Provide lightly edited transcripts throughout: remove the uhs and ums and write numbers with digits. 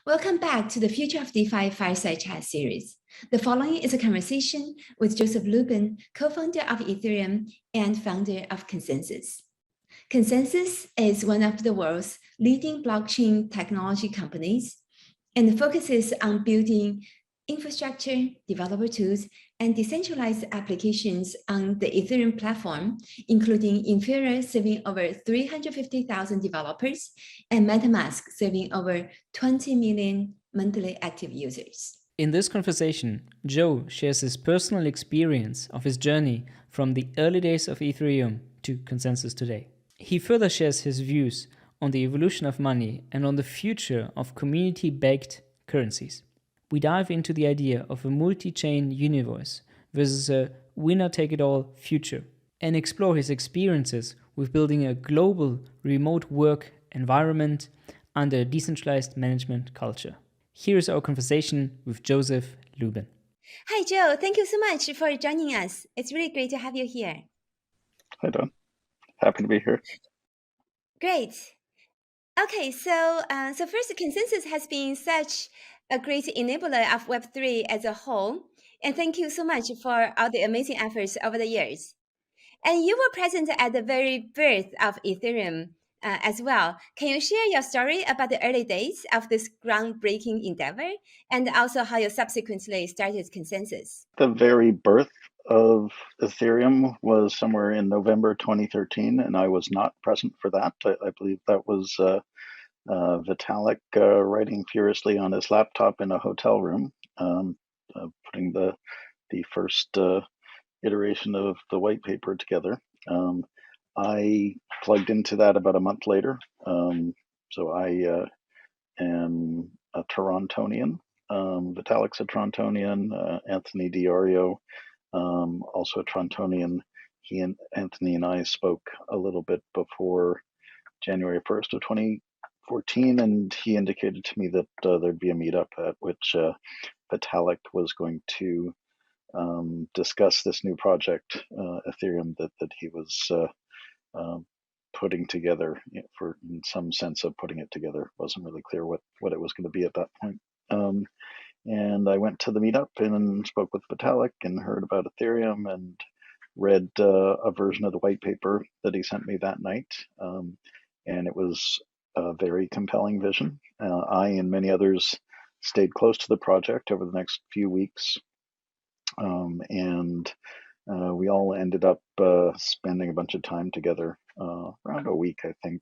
Welcome back to the Future of DeFi Fireside Chat series. The following is a conversation with Joseph Lubin, co-founder of Ethereum and founder of Consensys. Consensys is one of the world's leading blockchain technology companies and focuses on building infrastructure, developer tools, and decentralized applications on the Ethereum platform, including Infura serving over 350,000 developers and MetaMask serving over 20 million monthly active users. In this conversation, Joe shares his personal experience of his journey from the early days of Ethereum to Consensys today. He further shares his views on the evolution of money and on the future of community-backed currencies. We dive into the idea of a multi-chain universe versus a winner-take-it-all future and explore his experiences with building a global remote work environment under a decentralized management culture. Here is our conversation with Joseph Lubin. Hi, Joe. Thank you so much for joining us. It's really great to have you here. Hi, Don. Happy to be here. Great. Okay, so first, Consensys has been such a great enabler of Web3 as a whole. And thank you so much for all the amazing efforts over the years. And you were present at the very birth of Ethereum as well. Can you share your story about the early days of this groundbreaking endeavor and also how you subsequently started Consensys? The very birth of Ethereum was somewhere in November 2013, and I was not present for that. I believe that was Vitalik writing furiously on his laptop in a hotel room, putting the first iteration of the white paper together. I plugged into that about a month later. So I am a Torontonian. Vitalik's a Torontonian. Anthony DiOrio, also a Torontonian. He and Anthony and I spoke a little bit before January 1st of 2014, and he indicated to me that there'd be a meetup at which Vitalik was going to discuss this new project, Ethereum, that he was putting together, for in some sense of putting it together. It wasn't really clear what it was going to be at that point. And I went to the meetup and spoke with Vitalik and heard about Ethereum and read a version of the white paper that he sent me that night. And it was a very compelling vision. I and many others stayed close to the project over the next few weeks. And we all ended up spending a bunch of time together, around a week, I think,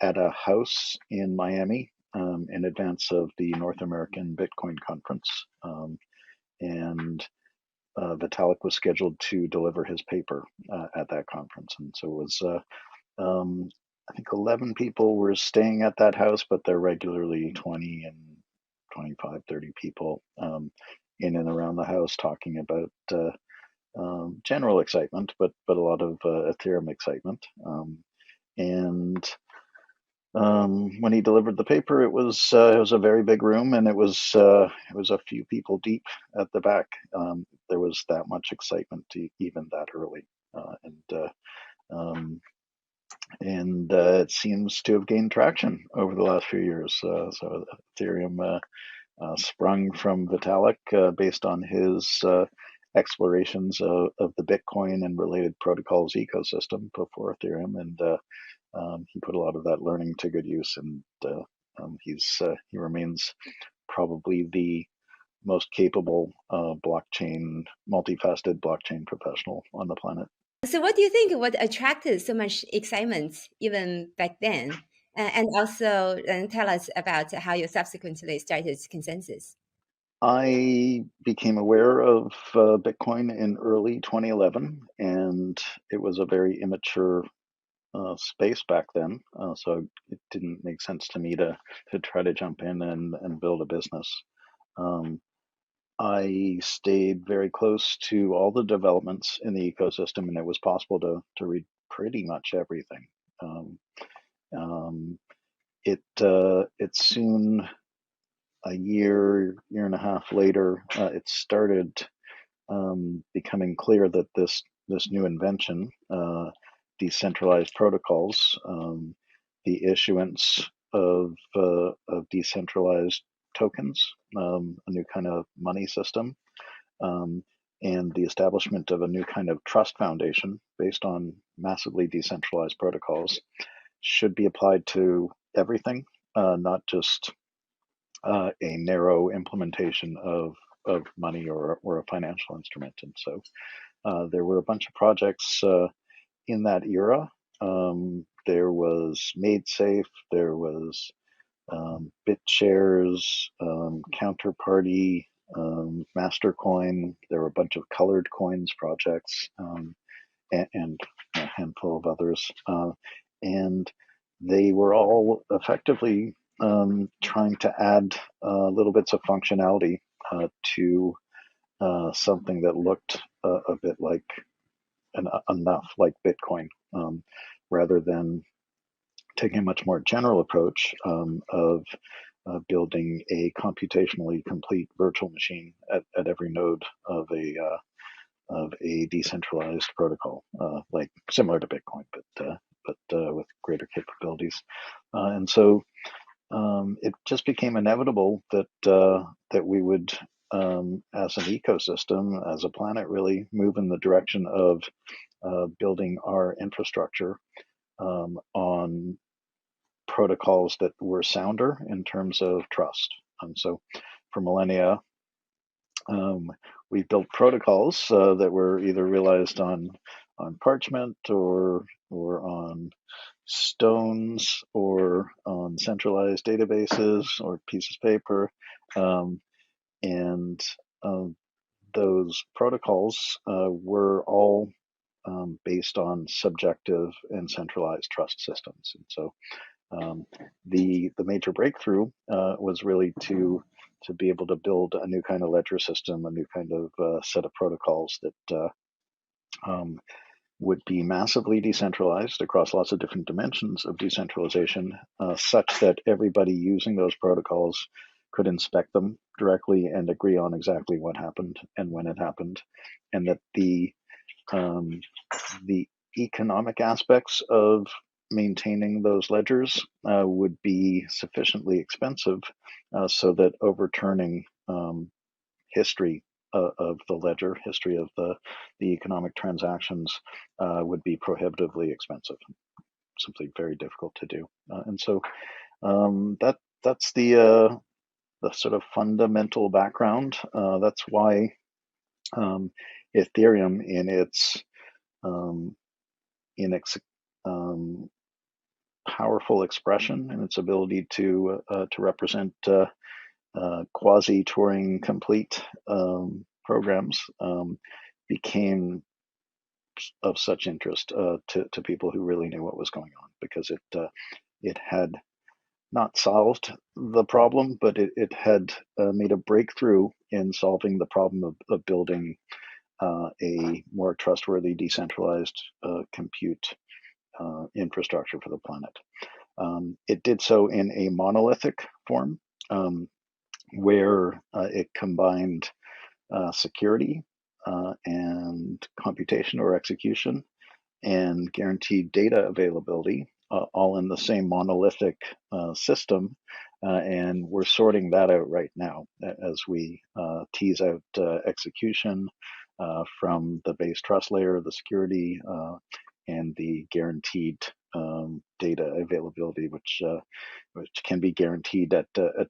at a house in Miami in advance of the North American Bitcoin conference. And Vitalik was scheduled to deliver his paper at that conference. And so it was, I think 11 people were staying at that house, but they're regularly 20 and 25, 30 people in and around the house talking about general excitement, but a lot of Ethereum excitement. And when he delivered the paper, it was a very big room, and it was a few people deep at the back. There was that much excitement even that early, and it seems to have gained traction over the last few years. So Ethereum sprung from Vitalik based on his explorations of the Bitcoin and related protocols ecosystem before Ethereum, and he put a lot of that learning to good use. And he remains probably the most capable multifaceted blockchain professional on the planet. So what do you think what attracted so much excitement even back then? And also tell us about how you subsequently started Consensys. I became aware of Bitcoin in early 2011, and it was a very immature space back then. So it didn't make sense to me to try to jump in and build a business. I stayed very close to all the developments in the ecosystem, and it was possible to read pretty much everything. It soon, a year and a half later, it started becoming clear that this new invention, decentralized protocols, the issuance of decentralized tokens, a new kind of money system, and the establishment of a new kind of trust foundation based on massively decentralized protocols should be applied to everything, not just a narrow implementation of money or a financial instrument. And so there were a bunch of projects in that era. There was MadeSafe, there was BitShares, Counterparty, Mastercoin. There were a bunch of colored coins projects, and a handful of others. And they were all effectively trying to add little bits of functionality to something that looked a bit like enough like Bitcoin, rather than taking a much more general approach of building a computationally complete virtual machine at every node of a decentralized protocol, like similar to Bitcoin, but with greater capabilities. And so it just became inevitable that we would, as an ecosystem, as a planet, really move in the direction of building our infrastructure on protocols that were sounder in terms of trust. And so for millennia, we built protocols that were either realized on parchment or on stones or on centralized databases or pieces of paper. And those protocols were all based on subjective and centralized trust systems. And so the major breakthrough was really to be able to build a new kind of ledger system, a new kind of set of protocols that would be massively decentralized across lots of different dimensions of decentralization, such that everybody using those protocols could inspect them directly and agree on exactly what happened and when it happened, and that the economic aspects of maintaining those ledgers would be sufficiently expensive so that overturning history of the ledger, history of the economic transactions would be prohibitively expensive, simply very difficult to do. And so that's the sort of fundamental background. That's why Ethereum, in its powerful expression and its ability to represent quasi-Turing complete programs, became of such interest to people who really knew what was going on, because it had not solved the problem, but it had made a breakthrough in solving the problem of building a more trustworthy, decentralized compute infrastructure for the planet. It did so in a monolithic form, where it combined security and computation or execution and guaranteed data availability, all in the same monolithic system. And we're sorting that out right now as we tease out execution from the base trust layer, the security, and the guaranteed data availability, which can be guaranteed at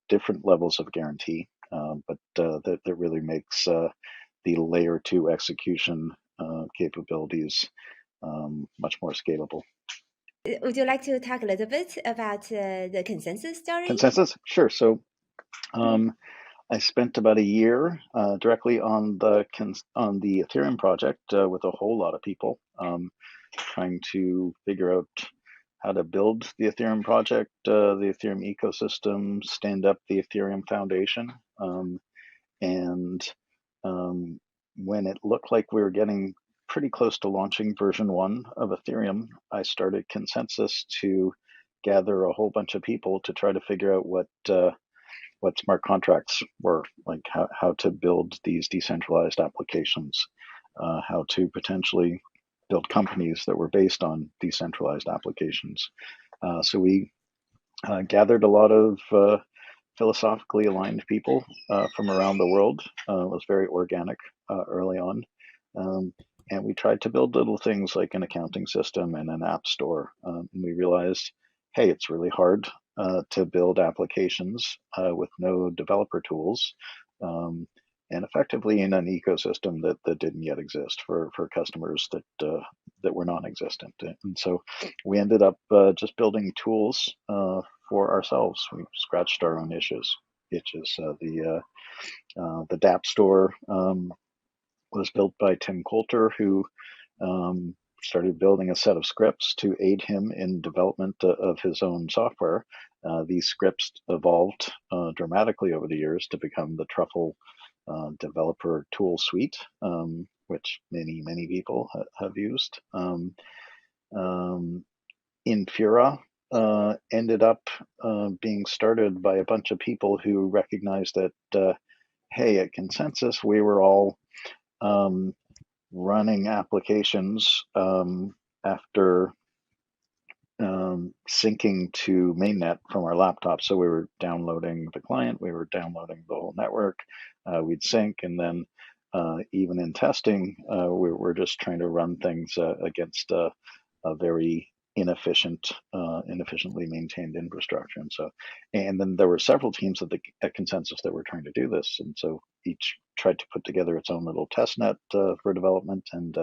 different levels of guarantee, but that really makes the layer 2 execution capabilities much more scalable. Would you like to talk a little bit about the Consensys story? Consensys? Sure. So I spent about a year directly on the Ethereum project with a whole lot of people, trying to figure out how to build the Ethereum project, the Ethereum ecosystem, stand up the Ethereum Foundation. And when it looked like we were getting pretty close to launching version 1 of Ethereum, I started Consensys to gather a whole bunch of people to try to figure out what smart contracts were, like how to build these decentralized applications, how to potentially build companies that were based on decentralized applications. So we gathered a lot of philosophically aligned people from around the world. It was very organic early on. And we tried to build little things like an accounting system and an app store. And we realized, hey, it's really hard to build applications with no developer tools. And effectively in an ecosystem that didn't yet exist for customers that were non-existent. And so we ended up just building tools for ourselves. We scratched our own itches. The DApp store was built by Tim Coulter, who started building a set of scripts to aid him in development of his own software. These scripts evolved dramatically over the years to become the Truffle developer tool suite, which many people have used. Infura ended up being started by a bunch of people who recognized that, hey, at Consensys, we were all running applications after syncing to mainnet from our laptop. So we were downloading the client, we were downloading the whole network, we'd sync, and then even in testing, we were just trying to run things against a very inefficiently maintained infrastructure. And then there were several teams at Consensys that were trying to do this, and so each tried to put together its own little test net for development. And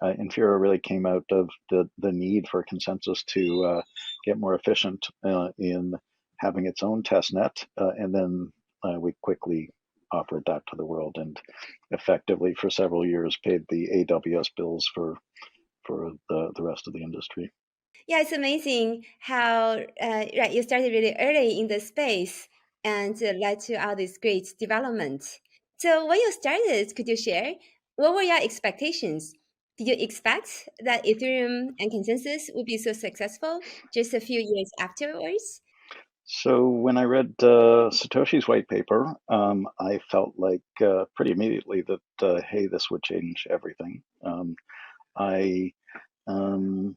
Infura really came out of the need for Consensys to get more efficient in having its own test net, and then we quickly offered that to the world, and effectively for several years paid the AWS bills for the rest of the industry. Yeah, it's amazing how right, you started really early in the space and led to all this great development. So when you started, could you share what were your expectations? Did you expect that Ethereum and Consensys would be so successful just a few years afterwards? So when I read Satoshi's white paper, I felt like pretty immediately that, hey, this would change everything. I um,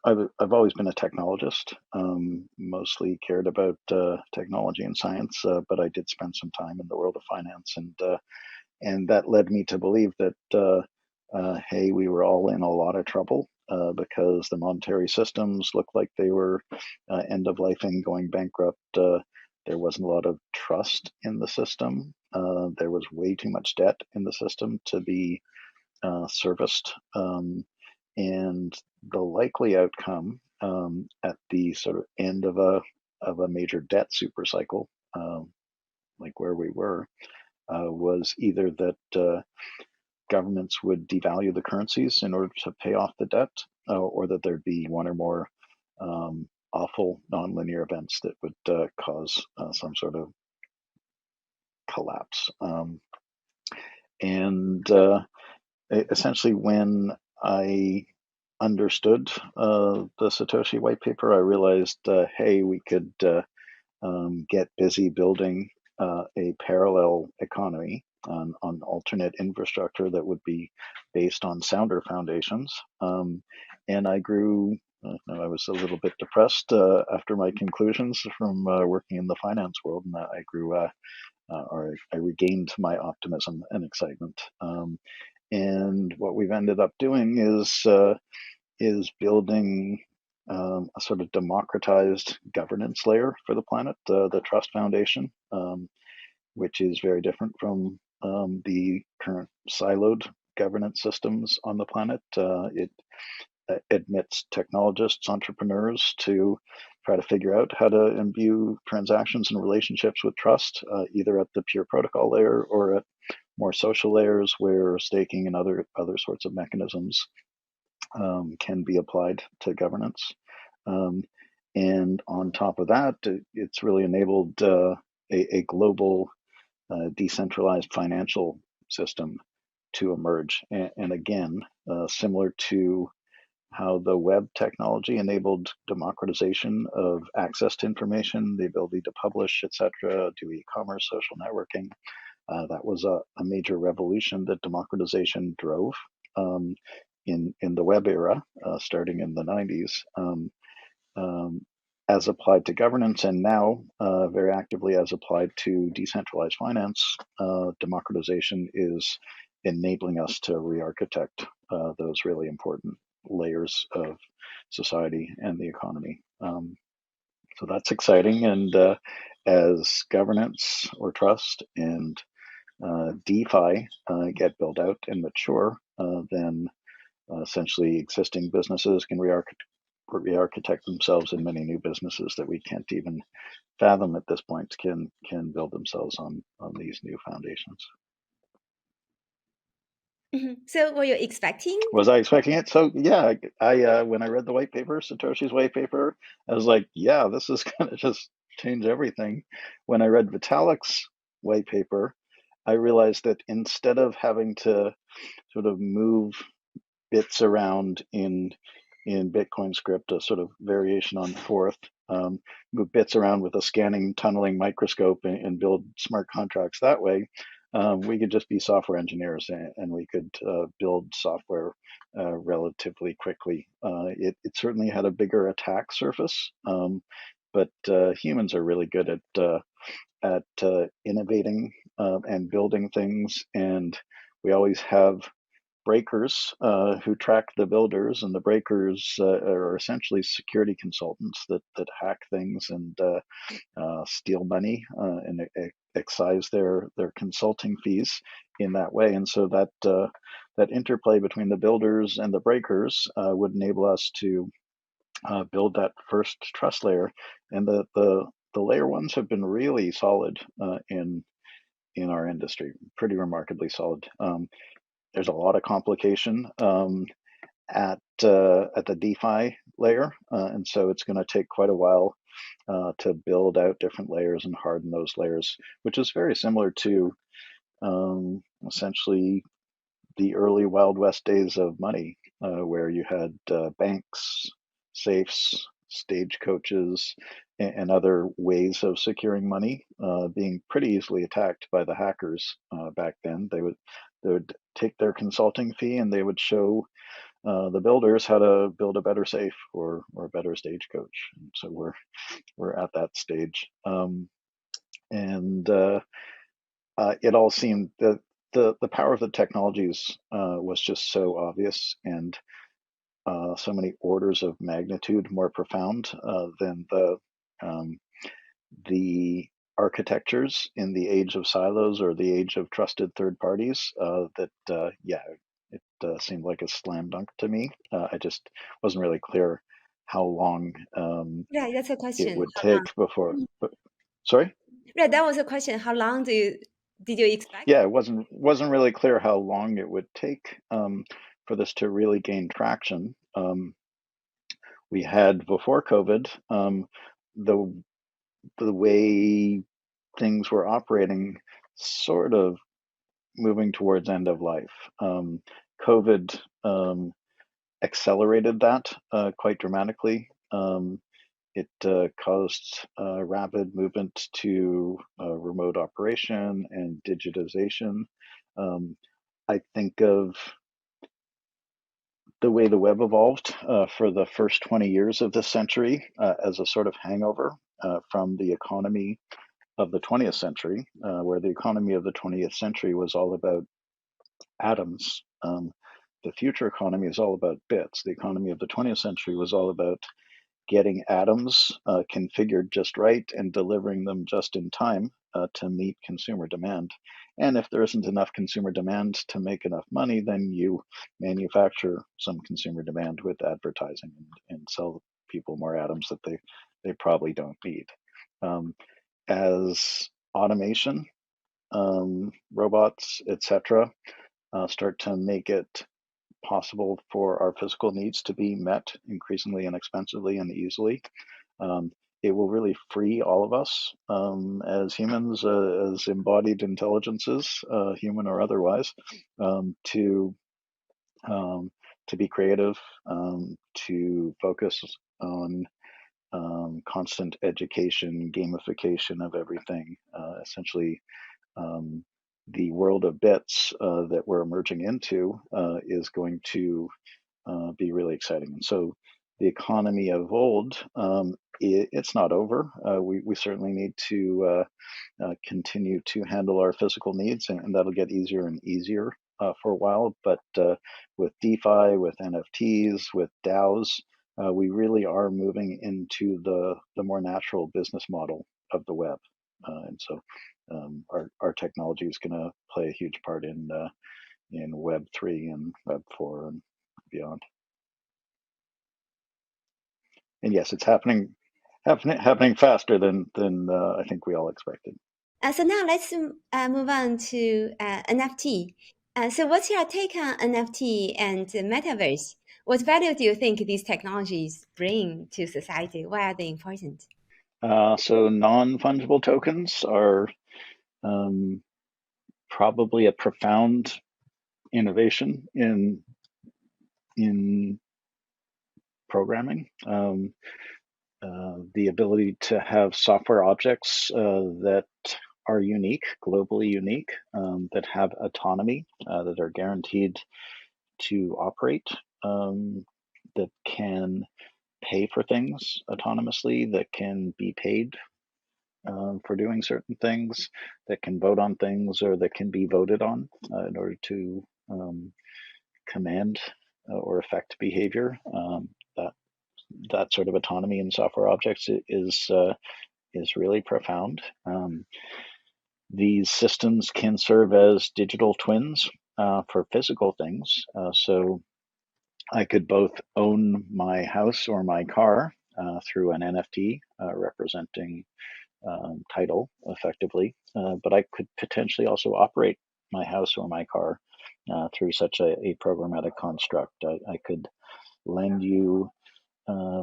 I've always been a technologist, mostly cared about technology and science, but I did spend some time in the world of finance, and that led me to believe that, hey, we were all in a lot of trouble because the monetary systems looked like they were end of life and going bankrupt. There wasn't a lot of trust in the system. There was way too much debt in the system to be serviced. And the likely outcome at the sort of end of a major debt super cycle, like where we were, was either that governments would devalue the currencies in order to pay off the debt, or that there'd be one or more awful nonlinear events that would cause some sort of collapse. And essentially, when I understood the Satoshi white paper, I realized, hey, we could get busy building a parallel economy on alternate infrastructure that would be based on sounder foundations. And I grew, I was a little bit depressed after my conclusions from working in the finance world, and I grew, or I regained my optimism and excitement. And what we've ended up doing is building a sort of democratized governance layer for the planet, the Trust Foundation, which is very different from the current siloed governance systems on the planet. It admits technologists, entrepreneurs to try to figure out how to imbue transactions and relationships with trust, either at the pure protocol layer or at more social layers where staking and other sorts of mechanisms can be applied to governance. And on top of that, it's really enabled a global decentralized financial system to emerge. And again, similar to how the web technology enabled democratization of access to information, the ability to publish, etc., do e-commerce, social networking. That was a major revolution that democratization drove in the web era, starting in the 90s. as applied to governance, and now very actively as applied to decentralized finance, democratization is enabling us to re-architect those really important layers of society and the economy. So that's exciting. And as governance or trust and DeFi get built out and mature, then essentially existing businesses can re-architect themselves, and many new businesses that we can't even fathom at this point can build themselves on these new foundations. So were you expecting? Was I expecting it? So yeah, I when I read the white paper, Satoshi's white paper, I was like, yeah, this is gonna just change everything. When I read Vitalik's white paper, I realized that instead of having to sort of move bits around in Bitcoin script, a sort of variation on Forth, move bits around with a scanning tunneling microscope and build smart contracts that way. We could just be software engineers, and we could build software relatively quickly. It certainly had a bigger attack surface, but humans are really good at innovating and building things, and we always have breakers who track the builders, and the breakers are essentially security consultants that hack things and steal money and excise their consulting fees in that way. And so that interplay between the builders and the breakers would enable us to build that first trust layer. And the layer ones have been really solid in our industry, pretty remarkably solid. There's a lot of complication at the DeFi layer, and so it's going to take quite a while to build out different layers and harden those layers, which is very similar to essentially the early Wild West days of money, where you had banks, safes, stagecoaches, and other ways of securing money being pretty easily attacked by the hackers back then. They would take their consulting fee, and they would show the builders how to build a better safe or a better stagecoach. And so we're at that stage, and it all seemed that the power of the technologies was just so obvious, and so many orders of magnitude more profound than the architectures in the age of silos or the age of trusted third parties that it seemed like a slam dunk to me. I just wasn't really clear how long Yeah, that's a it question. would How long? take before. Sorry? Right, that was a question. How long did you expect? Yeah, it wasn't really clear how long it would take for this to really gain traction. We had before COVID the way things were operating, sort of moving towards end of life. COVID accelerated that quite dramatically. It caused rapid movement to remote operation and digitization. I think of the way the web evolved for the first 20 years of this century as a sort of hangover from the economy of the 20th century, where the economy of the 20th century was all about atoms. The future economy is all about bits. The economy of the 20th century was all about getting atoms configured just right and delivering them just in time to meet consumer demand. And if there isn't enough consumer demand to make enough money, then you manufacture some consumer demand with advertising and sell people more atoms that they probably don't need. As automation, robots, etc., start to make it possible for our physical needs to be met increasingly inexpensively and easily, it will really free all of us as humans, as embodied intelligences, human or otherwise, to be creative, to focus on constant education, gamification of everything. Essentially, the world of bits that we're emerging into is going to be really exciting. And so economy of old, it's not over. We certainly need to continue to handle our physical needs, and that'll get easier and easier for a while. But with DeFi, with NFTs, with DAOs, we really are moving into the more natural business model of the web, and so our technology is going to play a huge part in Web3 and Web4 and beyond. And yes, it's happening faster than I think we all expected. So now let's move on to NFT. So what's your take on NFT and Metaverse? What value do you think these technologies bring to society? Why are they important? So non-fungible tokens are probably a profound innovation in programming. The ability to have software objects that are unique, globally unique, that have autonomy, that are guaranteed to operate, that can pay for things autonomously, that can be paid for doing certain things, that can vote on things, or that can be voted on in order to command or affect behavior. That sort of autonomy in software objects is really profound. These systems can serve as digital twins for physical things. So I could both own my house or my car through an NFT representing title effectively, but I could potentially also operate my house or my car through such a programmatic construct. I could lend you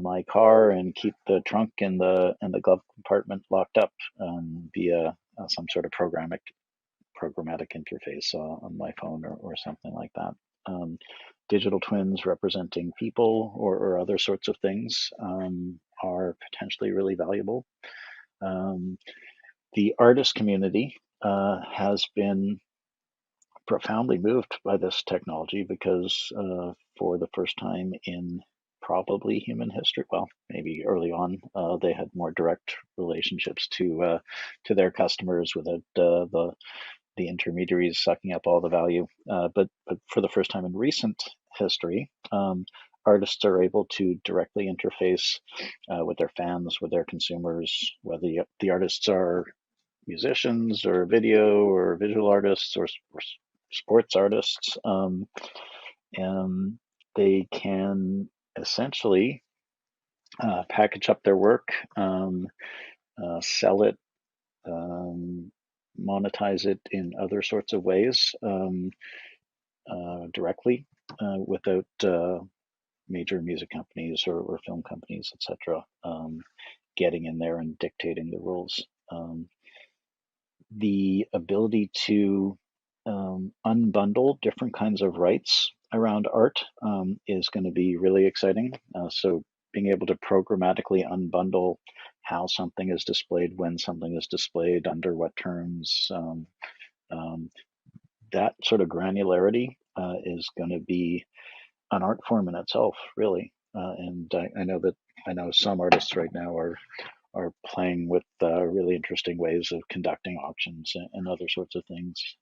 my car and keep the trunk and the glove compartment locked up via some sort of programmatic interface on my phone or something like that. Digital twins representing people or other sorts of things are potentially really valuable. The artist community has been profoundly moved by this technology because for the first time in probably human history, well, maybe early on, they had more direct relationships to their customers without the intermediaries sucking up all the value. But for the first time in recent history, artists are able to directly interface with their fans, with their consumers, whether the artists are musicians or video or visual artists or sports artists, and they can essentially package up their work, sell it, monetize it in other sorts of ways directly without major music companies or film companies, etc., getting in there and dictating the rules. The ability to unbundle different kinds of rights around art is going to be really exciting. So being able to programmatically unbundle how something is displayed, when something is displayed, under what terms, that sort of granularity is going to be an art form in itself, really. And I know some artists right now are playing with really interesting ways of conducting auctions and other sorts of things.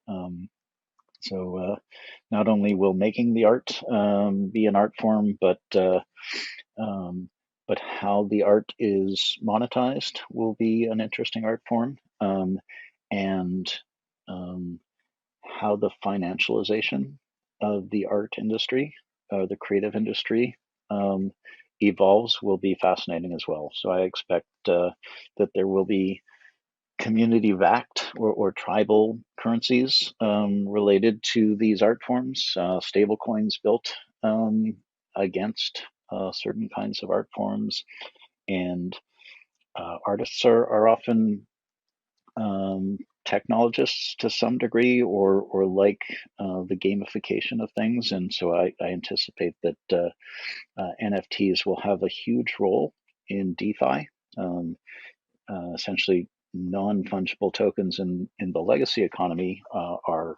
So not only will making the art be an art form, but how the art is monetized will be an interesting art form, and how the financialization of the art industry, the creative industry, evolves will be fascinating as well. So I expect that there will be community-backed or tribal currencies related to these art forms, stable coins built against certain kinds of art forms. And artists are often technologists to some degree, or like the gamification of things. And so I anticipate that NFTs will have a huge role in DeFi. Essentially, non-fungible tokens in the legacy economy are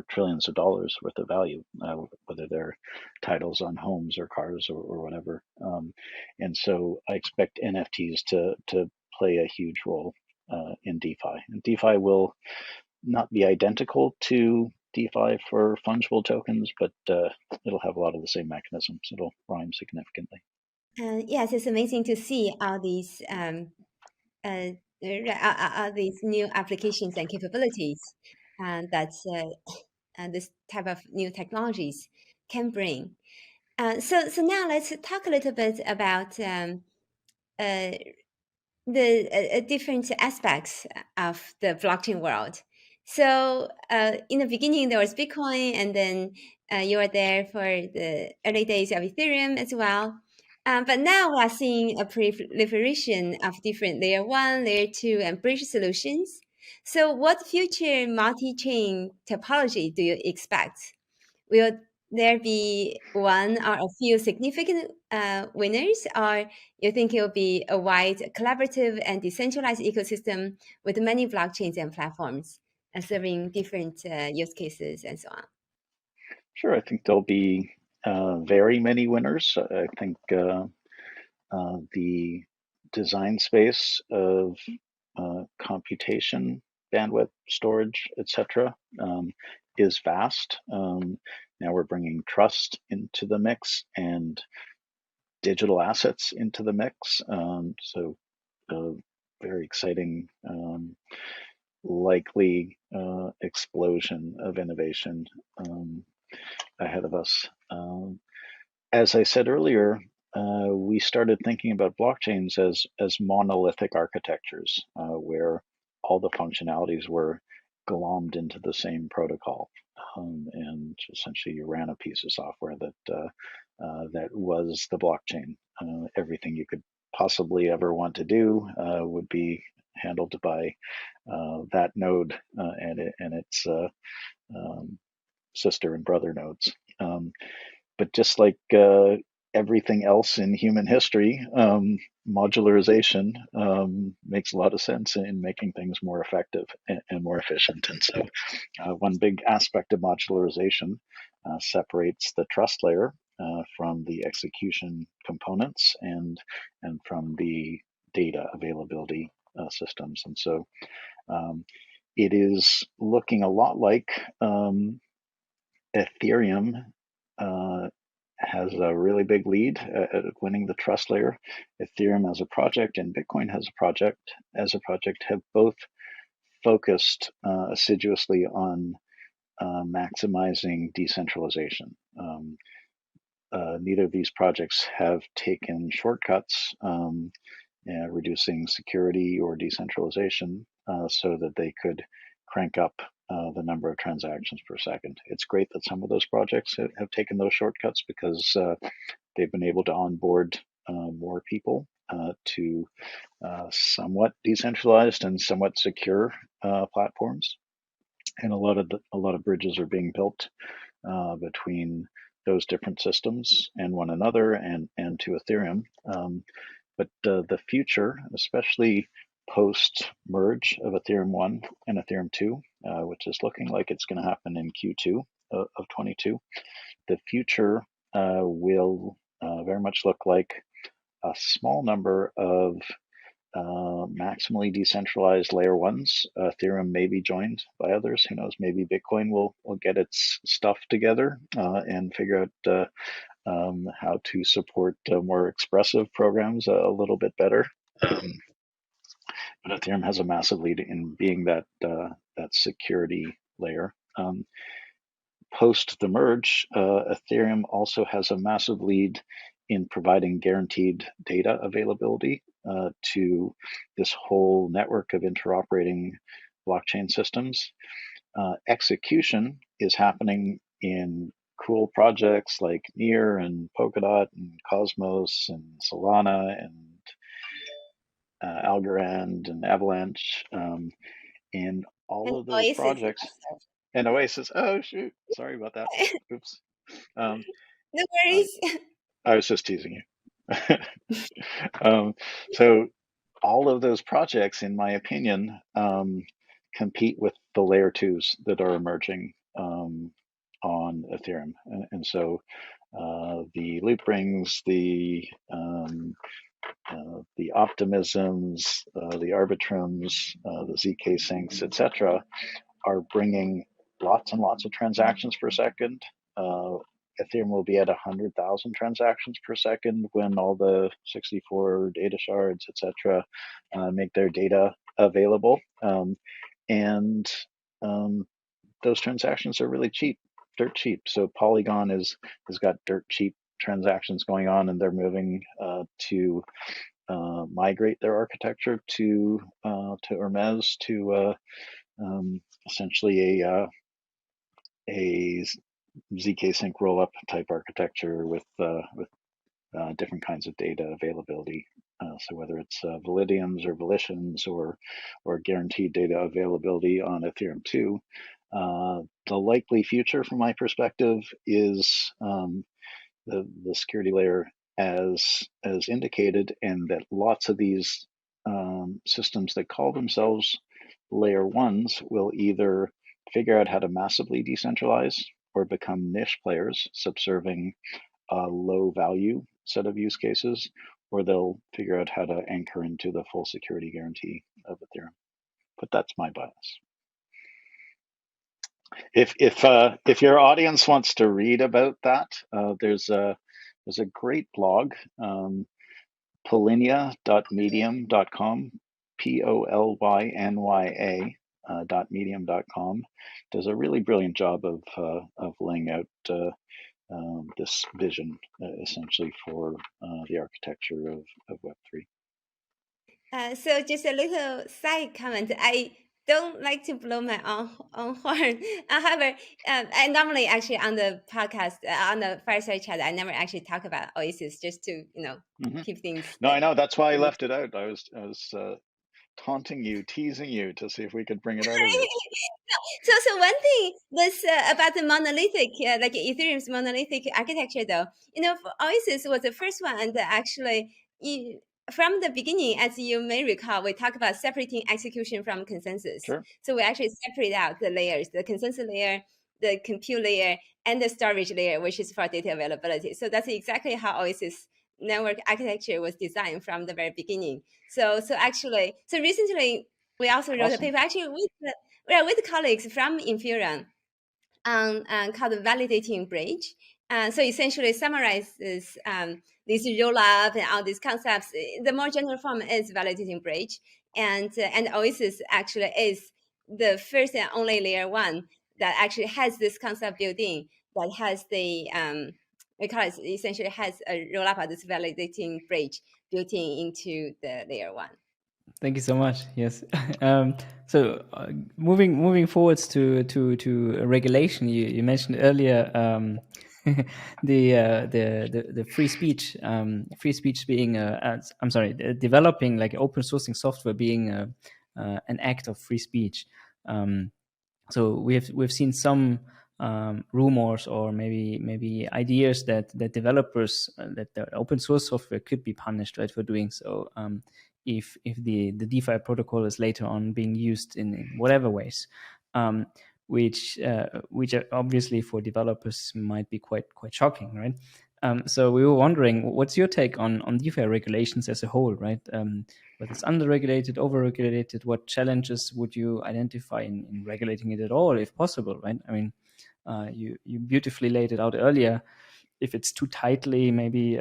trillions of dollars worth of value, whether they're titles on homes or cars or whatever. And so I expect NFTs to play a huge role in DeFi. And DeFi will not be identical to DeFi for fungible tokens, but it'll have a lot of the same mechanisms. It'll rhyme significantly. Yes, it's amazing to see all these new applications and capabilities that this type of new technologies can bring. So now let's talk a little bit about the different aspects of the blockchain world. So in the beginning, there was Bitcoin, and then you were there for the early days of Ethereum as well. But now we are seeing a proliferation of different layer 1, layer 2, and bridge solutions. So what future multi-chain topology do you expect? Will there be one or a few significant winners, or you think it will be a wide, collaborative, and decentralized ecosystem with many blockchains and platforms serving different use cases and so on? Sure, I think there'll be very many winners. I think the design space of computation, bandwidth, storage, etc., is vast. Now we're bringing trust into the mix and digital assets into the mix. So very exciting, likely explosion of innovation ahead of us. As I said earlier, we started thinking about blockchains as monolithic architectures where all the functionalities were glommed into the same protocol, and essentially you ran a piece of software that was the blockchain. Everything you could possibly ever want to do would be handled by that node and its sister and brother nodes. But just like everything else in human history, modularization makes a lot of sense in making things more effective and more efficient. And so one big aspect of modularization separates the trust layer from the execution components and from the data availability systems. And so it is looking a lot like Ethereum has a really big lead at winning the trust layer. Ethereum as a project and Bitcoin as a project have both focused assiduously on maximizing decentralization. Neither of these projects have taken shortcuts, reducing security or decentralization so that they could crank up the number of transactions per second. It's great that some of those projects have taken those shortcuts because they've been able to onboard more people to somewhat decentralized and somewhat secure platforms. And a lot of bridges are being built between those different systems and one another and to Ethereum. But the future, especially post merge of Ethereum 1 and Ethereum 2, which is looking like it's going to happen in Q2 of 22, the future will very much look like a small number of maximally decentralized layer ones. Ethereum may be joined by others. Who knows? Maybe Bitcoin will get its stuff together and figure out how to support more expressive programs a little bit better. But Ethereum has a massive lead in being that security layer. Post the merge, Ethereum also has a massive lead in providing guaranteed data availability to this whole network of interoperating blockchain systems. Execution is happening in cool projects like Near and Polkadot and Cosmos and Solana and Algorand and Avalanche, and all of those projects. And Oasis. Oh shoot! Sorry about that. Oops. No worries. I was just teasing you. So all of those projects, in my opinion, compete with the layer twos that are emerging on Ethereum. And so the loop rings, the optimisms, the arbitrums, the zk syncs, etc., are bringing lots and lots of transactions per second. Ethereum will be at 100,000 transactions per second when all the 64 data shards, etc., make their data available. And those transactions are really cheap, dirt cheap. So Polygon has got dirt cheap transactions going on, and they're moving to migrate their architecture to Hermes, to essentially a zk sync rollup type architecture with different kinds of data availability. So whether it's validiums or volitions or guaranteed data availability on Ethereum 2, the likely future from my perspective is the security layer as indicated, and that lots of these systems that call themselves layer ones will either figure out how to massively decentralize or become niche players subserving a low value set of use cases, or they'll figure out how to anchor into the full security guarantee of Ethereum. But that's my bias. If your audience wants to read about that, there's a great blog, polynya.medium.com, POLYNYA.medium.com, does a really brilliant job of laying out this vision, essentially, for the architecture of Web3. So just a little side comment. I don't like to blow my own horn. However, I normally actually on the podcast, on the Fireside chat, I never actually talk about Oasis, just to keep things. No, I know, that's why I left it out. I was taunting you, teasing you to see if we could bring it out of you. So one thing was about the monolithic, like Ethereum's monolithic architecture, though. For Oasis was the first one that actually, from the beginning, as you may recall, we talked about separating execution from consensus. Sure. So we actually separate out the layers, the consensus layer, the compute layer, and the storage layer, which is for data availability. So that's exactly how Oasis network architecture was designed from the very beginning. So recently we also wrote a paper actually with colleagues from Infura called Validating Bridge. So essentially summarizes this roll up and all these concepts. The more general form is Validating Bridge, and Oasis actually is the first and only layer one that actually has this concept built in, that has the we call it, essentially has a roll up of this Validating Bridge built into the layer one. Thank you so much. Yes. So moving forwards to regulation, you mentioned earlier the free speech being developing like open sourcing software being an act of free speech. So we've seen some rumors or maybe ideas that developers that the open source software could be punished, right, for doing so. If the DeFi protocol is later on being used in whatever ways, which obviously for developers might be quite shocking, right? So we were wondering, what's your take on DeFi regulations as a whole, right? Whether it's underregulated, overregulated, what challenges would you identify in regulating it at all, if possible, right? I mean, you beautifully laid it out earlier. If it's too tightly maybe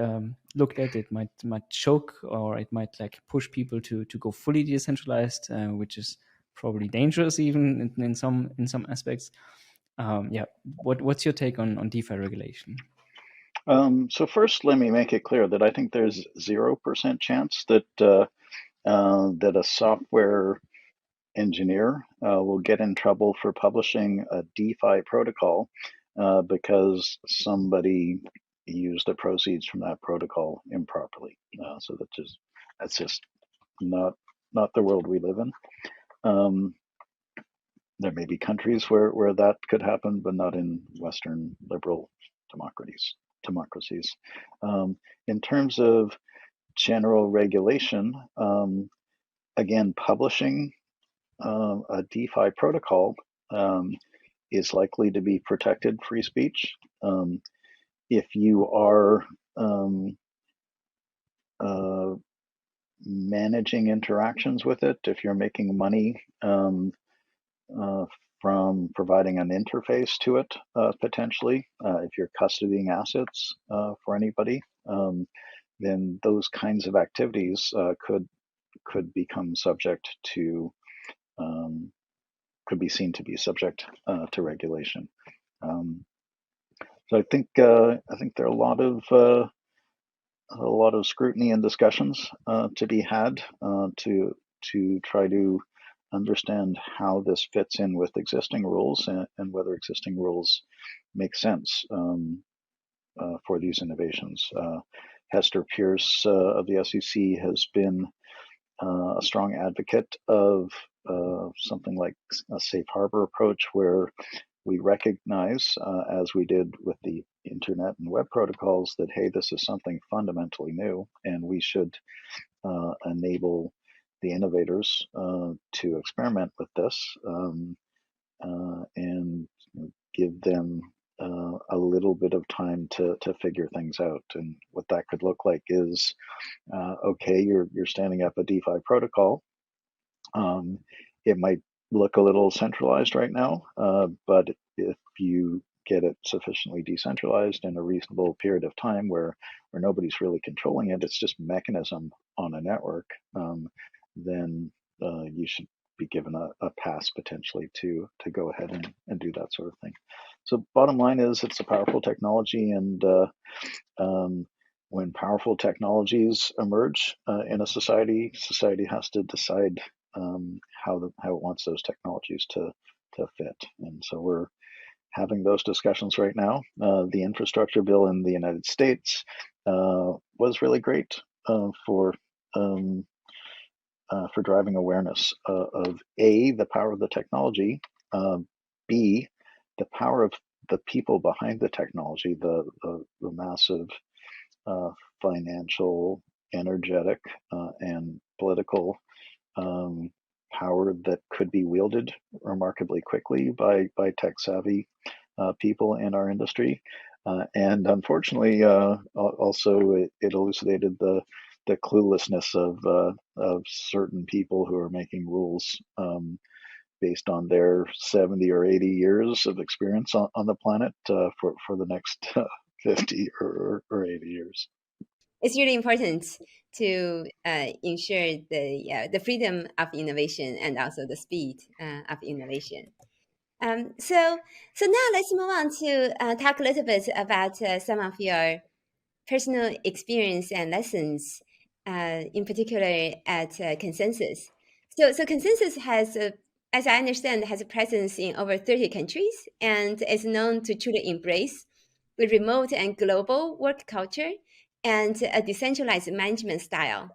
looked at, it might choke, or it might like push people to go fully decentralized, which is probably dangerous even in some aspects. What's your take on DeFi regulation? So first, let me make it clear that I think there's 0% chance that that a software engineer will get in trouble for publishing a DeFi protocol because somebody used the proceeds from that protocol improperly. So that's just not the world we live in. There may be countries where that could happen, but not in Western liberal democracies. In terms of general regulation, again, publishing a DeFi protocol is likely to be protected free speech. If you are managing interactions with it, if you're making money from providing an interface to it, potentially, if you're custodying assets for anybody, then those kinds of activities could become subject to could be seen to be subject to regulation. So I think there are a lot of scrutiny and discussions to be had to try to understand how this fits in with existing rules and whether existing rules make sense for these innovations. Hester Pierce of the SEC has been a strong advocate of something like a safe harbor approach, where we recognize, as we did with the internet and web protocols, that, hey, this is something fundamentally new, and we should enable the innovators to experiment with this and give them a little bit of time to figure things out. And what that could look like is, okay, you're standing up a DeFi protocol. It might look a little centralized right now, but if you get it sufficiently decentralized in a reasonable period of time where nobody's really controlling it, it's just mechanism on a network, then you should be given a pass potentially to go ahead and do that sort of thing. So bottom line is, it's a powerful technology, and when powerful technologies emerge in a society has to decide how it wants those technologies to fit. And so we're having those discussions right now. The infrastructure bill in the United States was really great for driving awareness of A, the power of the technology, B, the power of the people behind the technology, the massive financial, energetic, and political power that could be wielded remarkably quickly by tech savvy people in our industry. And unfortunately, also it elucidated the cluelessness of certain people who are making rules based on their 70 or 80 years of experience on the planet for the next 50 or 80 years. It's really important to ensure the freedom of innovation and also the speed of innovation. So now let's move on to talk a little bit about some of your personal experience and lessons, in particular at Consensys. So Consensys has, as I understand, has a presence in over 30 countries and is known to truly embrace the remote and global work culture and a decentralized management style.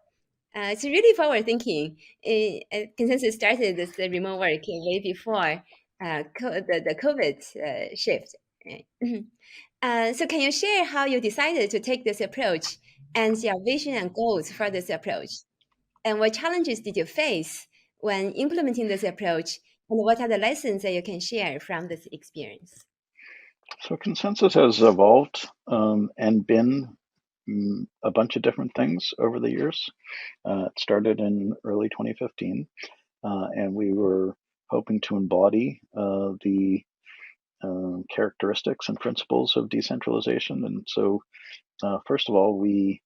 It's really forward thinking. Consensys started this remote work way before the COVID shift. So can you share how you decided to take this approach and your vision and goals for this approach? And what challenges did you face when implementing this approach? And what are the lessons that you can share from this experience? So Consensys has evolved and been a bunch of different things over the years. It started in early 2015, and we were hoping to embody the characteristics and principles of decentralization. And so, first of all, we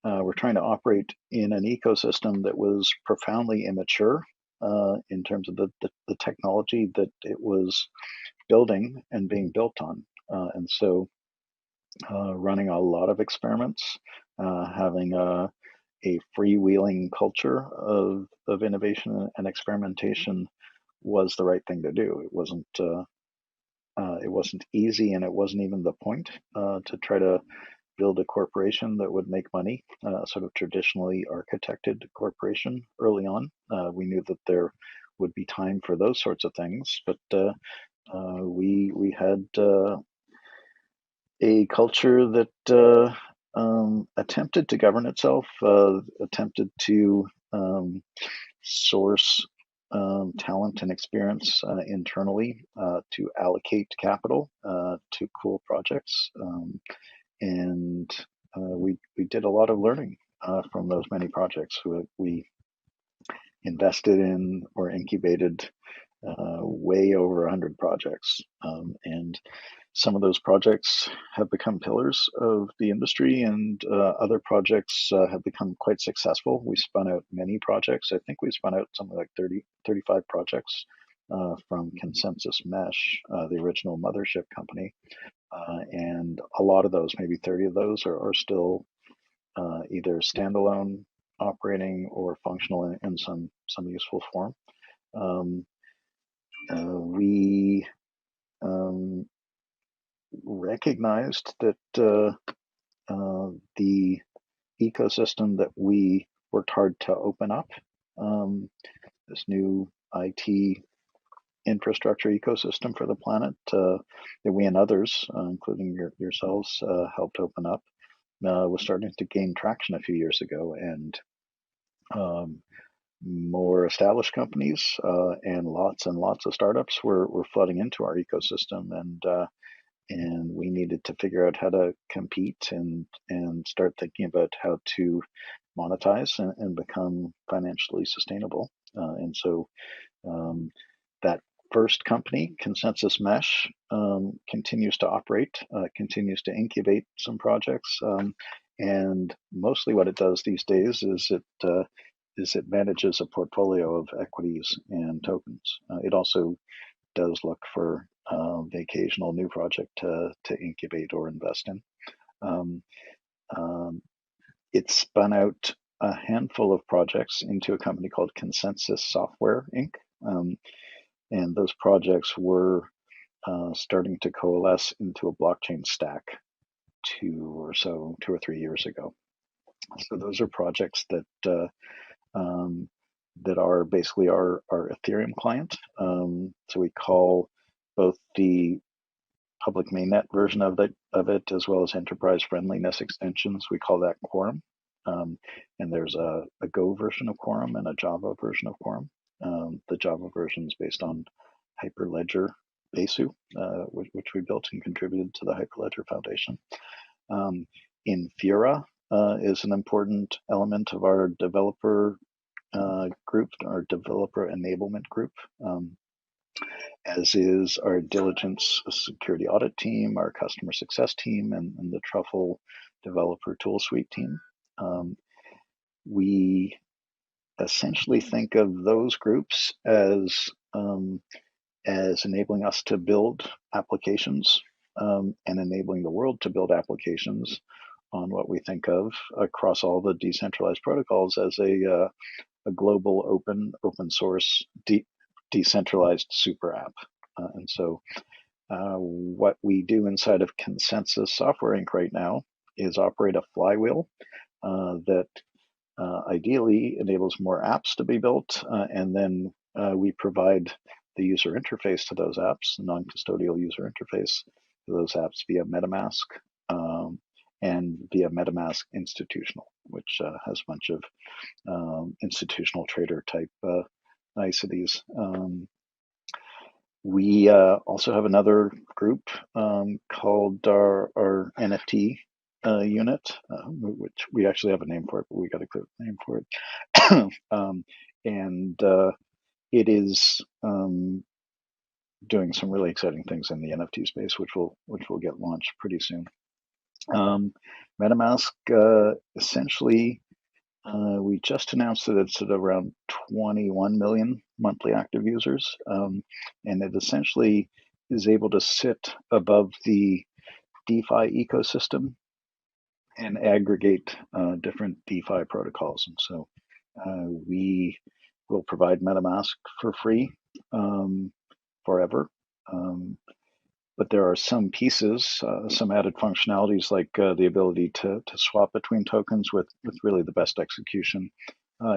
were trying to operate in an ecosystem that was profoundly immature in terms of the technology that it was building and being built on. And so, running a lot of experiments, having a freewheeling culture of innovation and experimentation was the right thing to do. It wasn't easy, and it wasn't even the point to try to build a corporation that would make money, sort of traditionally architected corporation early on. We knew that there would be time for those sorts of things, but we had a culture that attempted to govern itself, attempted to source talent and experience internally to allocate capital to cool projects. And we did a lot of learning from those many projects. We invested in or incubated way over 100 projects. And some of those projects have become pillars of the industry, and other projects have become quite successful. We spun out many projects. I think we spun out something like 30, 35 projects from Consensys Mesh, the original mothership company. And a lot of those, maybe 30 of those, are still either standalone, operating, or functional in some useful form. We recognized that the ecosystem that we worked hard to open up, this new IT infrastructure ecosystem for the planet, that we and others, including yourselves, helped open up, was starting to gain traction a few years ago, and more established companies and lots of startups were flooding into our ecosystem, and we needed to figure out how to compete and start thinking about how to monetize and become financially sustainable. And so that first company, Consensys Mesh, continues to operate, continues to incubate some projects, and mostly what it does these days is it manages a portfolio of equities and tokens. It also does look for the occasional new project to incubate or invest in. It spun out a handful of projects into a company called Consensys Software Inc. And those projects were starting to coalesce into a blockchain stack 2 or 3 years ago. So those are projects that are basically our Ethereum client. So we call both the public mainnet version of it as well as enterprise friendliness extensions. We call that Quorum. And there's a Go version of Quorum and a Java version of Quorum. The Java version is based on Hyperledger Besu, which we built and contributed to the Hyperledger Foundation. Infura is an important element of our developer group, our developer enablement group, as is our diligence security audit team, our customer success team, and the Truffle developer tool suite team. We essentially think of those groups as enabling us to build applications and enabling the world to build applications on what we think of across all the decentralized protocols as a global open source decentralized super app. And so what we do inside of Consensys Software Inc. right now is operate a flywheel that ideally enables more apps to be built, and then we provide the user interface to those apps, the non-custodial user interface to those apps via MetaMask, and via MetaMask Institutional, which has a bunch of institutional trader type niceties. We also have another group called our NFT unit, which we actually have a name for it, but we got a clear name for it. And it is doing some really exciting things in the NFT space, which will get launched pretty soon. MetaMask, essentially, we just announced that it's at around 21 million monthly active users, and it essentially is able to sit above the DeFi ecosystem and aggregate different DeFi protocols. And so we will provide MetaMask for free forever. But there are some pieces, some added functionalities like the ability to swap between tokens with really the best execution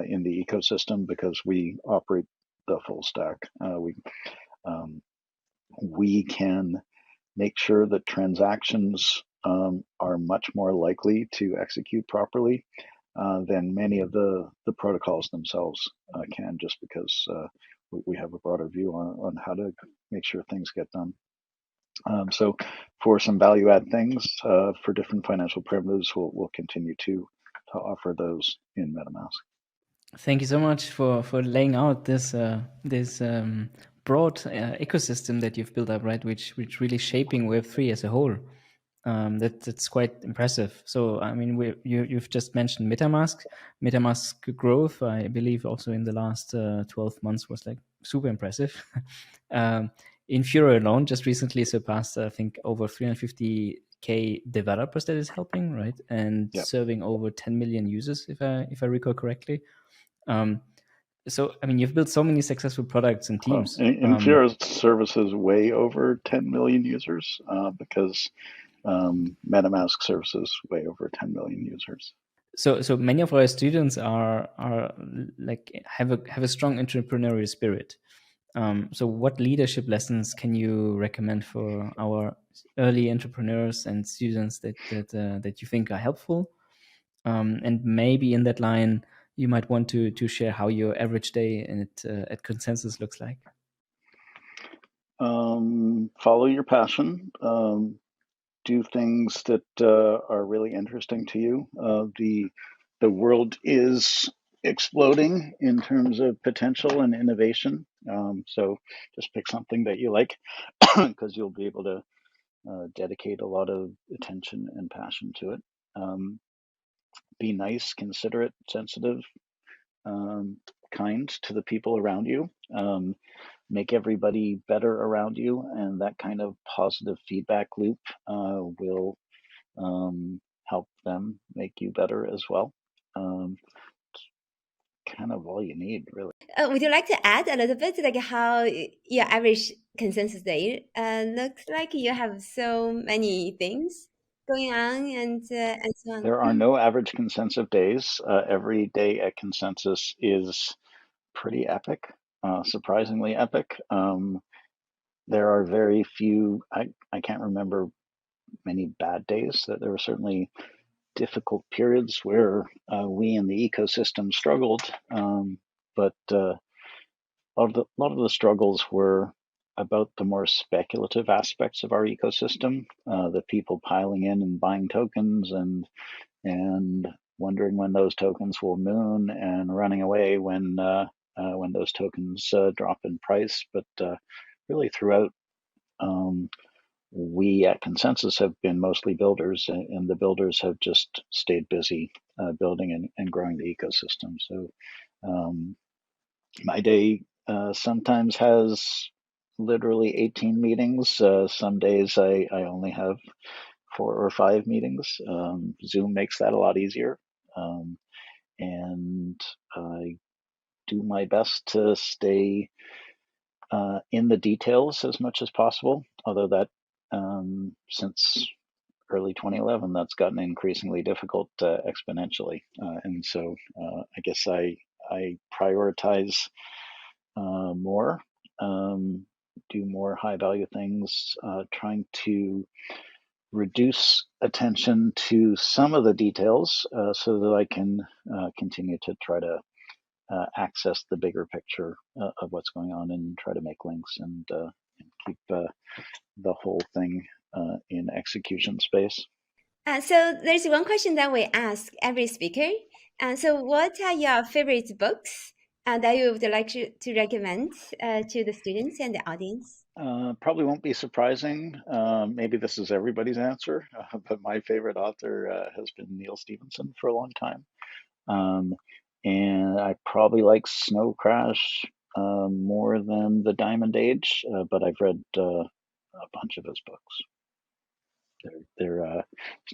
in the ecosystem, because we operate the full stack. We can make sure that transactions are much more likely to execute properly than many of the protocols themselves can, just because we have a broader view on how to make sure things get done. So for some value add things for different financial primitives, we'll continue to offer those in MetaMask. Thank you so much for laying out this broad ecosystem that you've built up, right? Which really shaping Web3 as a whole. That's quite impressive. So I mean, you've just mentioned MetaMask growth. I believe also in the last 12 months was like super impressive. Infura alone just recently surpassed, I think, over 350K developers that is helping, right? And serving over 10 million users, if I recall correctly. So, I mean, you've built so many successful products and teams. Infura services way over 10 million users because MetaMask services way over 10 million users. So many of our students are like have a strong entrepreneurial spirit. So what leadership lessons can you recommend for our early entrepreneurs and students that you think are helpful? And maybe in that line, you might want to share how your average day at Consensys looks like. Follow your passion. Do things that are really interesting to you. The world is exploding in terms of potential and innovation. So just pick something that you like because you'll be able to dedicate a lot of attention and passion to it. Be nice, considerate, sensitive, kind to the people around you. Make everybody better around you, and that kind of positive feedback loop will help them make you better as well. Kind of all you need, really. Would you like to add a little bit, like how your average Consensys day looks like? You have so many things going on and so on. There are no average Consensys days. Every day at Consensys is pretty epic, surprisingly epic. There are very few, I can't remember many bad days. That there were certainly difficult periods where we in the ecosystem struggled, but a lot of the struggles were about the more speculative aspects of our ecosystem, the people piling in and buying tokens and wondering when those tokens will moon and running away when those tokens drop in price. But really throughout, we at Consensys have been mostly builders, and the builders have just stayed busy building and growing the ecosystem. So my day sometimes has literally 18 meetings. Some days I only have 4 or 5 meetings. Zoom makes that a lot easier. And I do my best to stay in the details as much as possible, although that since early 2011, that's gotten increasingly difficult exponentially. And so I guess I prioritize more, do more high value things, trying to reduce attention to some of the details so that I can continue to try to access the bigger picture of what's going on and try to make links and keep the whole thing in execution space. So there's one question that we ask every speaker. So what are your favorite books that you would like to recommend to the students and the audience? Probably won't be surprising. Maybe this is everybody's answer, but my favorite author has been Neil Stephenson for a long time. And I probably like Snow Crash more than The Diamond Age, but I've read a bunch of his books.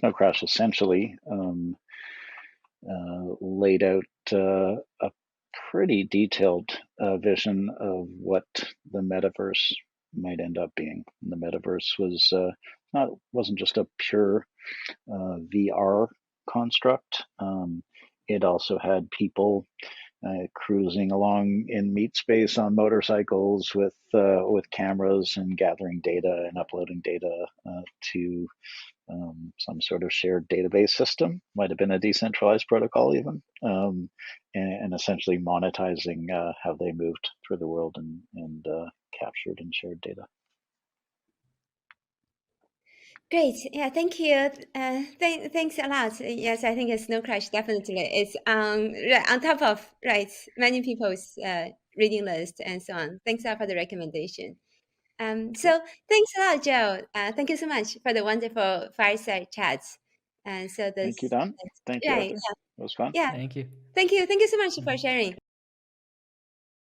Snow Crash essentially laid out a pretty detailed vision of what the metaverse might end up being. And the metaverse wasn't just a pure VR construct. It also had people cruising along in meat space on motorcycles with cameras and gathering data and uploading data to some sort of shared database system, might have been a decentralized protocol even, and essentially monetizing how they moved through the world and captured and shared data. Great. Yeah, thank you. Thanks a lot. Yes, I think Snow Crash definitely is on top of many people's reading list and so on. Thanks a lot for the recommendation. So thanks a lot, Joe. Thank you so much for the wonderful fireside chats. And so Thank you, Don. Thank you, right, Arthur. It was fun. yeah. Thank you. Thank you so much for sharing.